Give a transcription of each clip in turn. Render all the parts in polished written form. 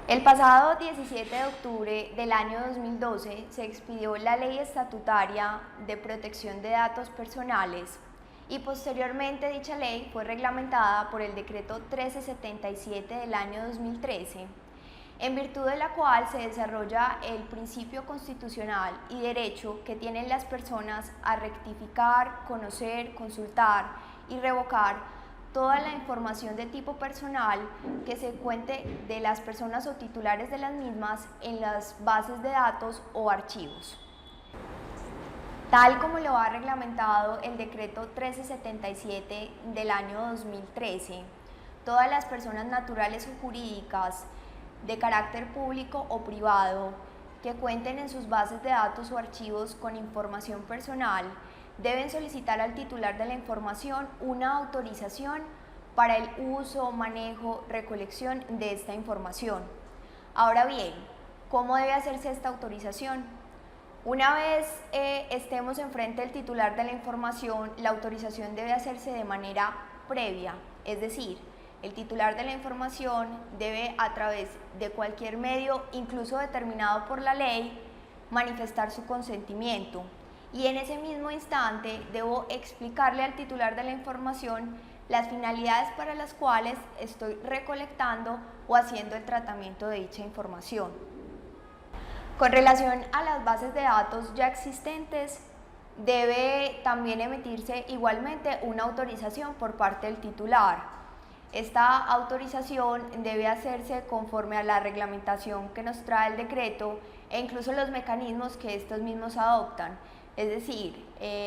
El pasado 17 de octubre del año 2012 se expidió la Ley Estatutaria de Protección de Datos Personales y posteriormente dicha ley fue reglamentada por el Decreto 1377 del año 2013, en virtud de la cual se desarrolla el principio constitucional y derecho que tienen las personas a rectificar, conocer, consultar y revocar toda la información de tipo personal que se cuente de las personas o titulares de las mismas en las bases de datos o archivos. Tal como lo ha reglamentado el Decreto 1377 del año 2013, todas las personas naturales o jurídicas de carácter público o privado que cuenten en sus bases de datos o archivos con información personal deben solicitar al titular de la información una autorización para el uso, manejo, recolección de esta información. Ahora bien, ¿cómo debe hacerse esta autorización? Una vez estemos enfrente del titular de la información, la autorización debe hacerse de manera previa, es decir, el titular de la información debe, a través de cualquier medio, incluso determinado por la ley, manifestar su consentimiento. Y en ese mismo instante debo explicarle al titular de la información las finalidades para las cuales estoy recolectando o haciendo el tratamiento de dicha información. Con relación a las bases de datos ya existentes, debe también emitirse igualmente una autorización por parte del titular. Esta autorización debe hacerse conforme a la reglamentación que nos trae el decreto e incluso los mecanismos que estos mismos adoptan. Es decir,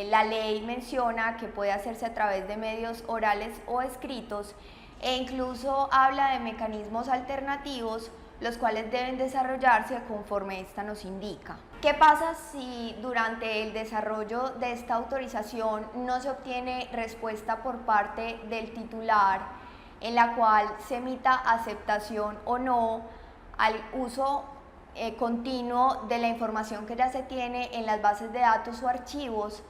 la ley menciona que puede hacerse a través de medios orales o escritos e incluso habla de mecanismos alternativos, los cuales deben desarrollarse conforme esta nos indica. ¿Qué pasa si durante el desarrollo de esta autorización no se obtiene respuesta por parte del titular, en la cual se emita aceptación o no al uso continuo de la información que ya se tiene en las bases de datos o archivos?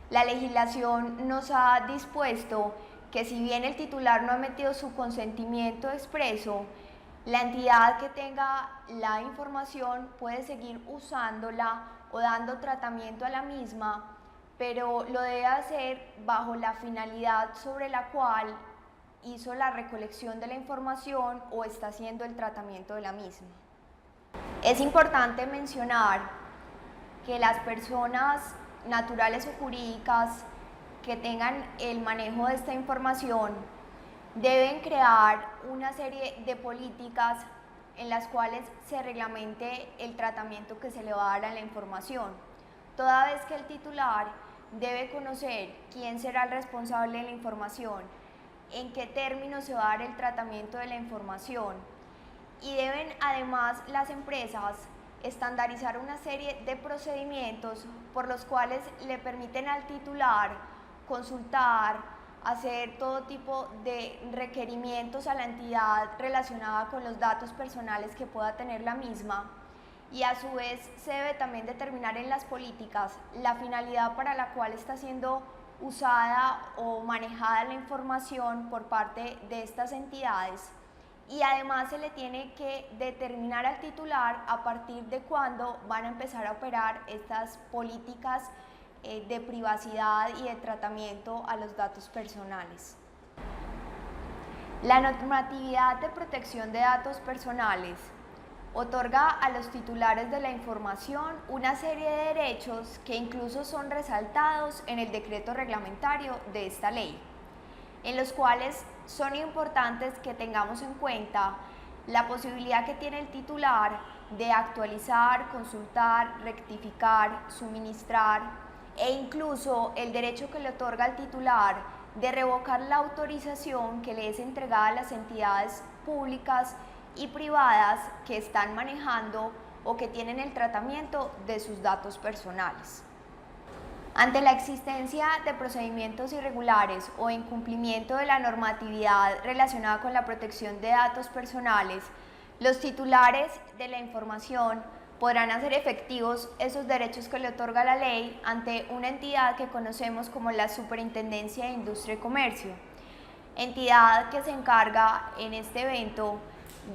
La legislación nos ha dispuesto que si bien el titular no ha emitido su consentimiento expreso, la entidad que tenga la información puede seguir usándola o dando tratamiento a la misma, pero lo debe hacer bajo la finalidad sobre la cual hizo la recolección de la información o está haciendo el tratamiento de la misma. Es importante mencionar que las personas naturales o jurídicas que tengan el manejo de esta información deben crear una serie de políticas en las cuales se reglamente el tratamiento que se le va a dar a la información, toda vez que el titular debe conocer quién será el responsable de la información, en qué términos se va a dar el tratamiento de la información, y deben además las empresas estandarizar una serie de procedimientos por los cuales le permiten al titular consultar, hacer todo tipo de requerimientos a la entidad relacionada con los datos personales que pueda tener la misma, y a su vez se debe también determinar en las políticas la finalidad para la cual está siendo usada o manejada la información por parte de estas entidades, y además se le tiene que determinar al titular a partir de cuándo van a empezar a operar estas políticas de privacidad y de tratamiento a los datos personales. La normatividad de protección de datos personales otorga a los titulares de la información una serie de derechos que incluso son resaltados en el decreto reglamentario de esta ley, en los cuales son importantes que tengamos en cuenta la posibilidad que tiene el titular de actualizar, consultar, rectificar, suministrar e incluso el derecho que le otorga al titular de revocar la autorización que le es entregada a las entidades públicas y privadas que están manejando o que tienen el tratamiento de sus datos personales. Ante la existencia de procedimientos irregulares o incumplimiento de la normatividad relacionada con la protección de datos personales, los titulares de la información podrán hacer efectivos esos derechos que le otorga la ley ante una entidad que conocemos como la Superintendencia de Industria y Comercio, entidad que se encarga en este evento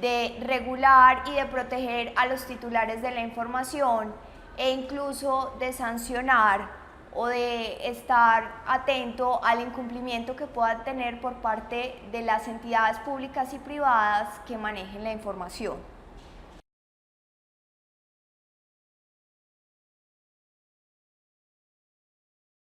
de regular y de proteger a los titulares de la información e incluso de sancionar o de estar atento al incumplimiento que pueda tener por parte de las entidades públicas y privadas que manejen la información.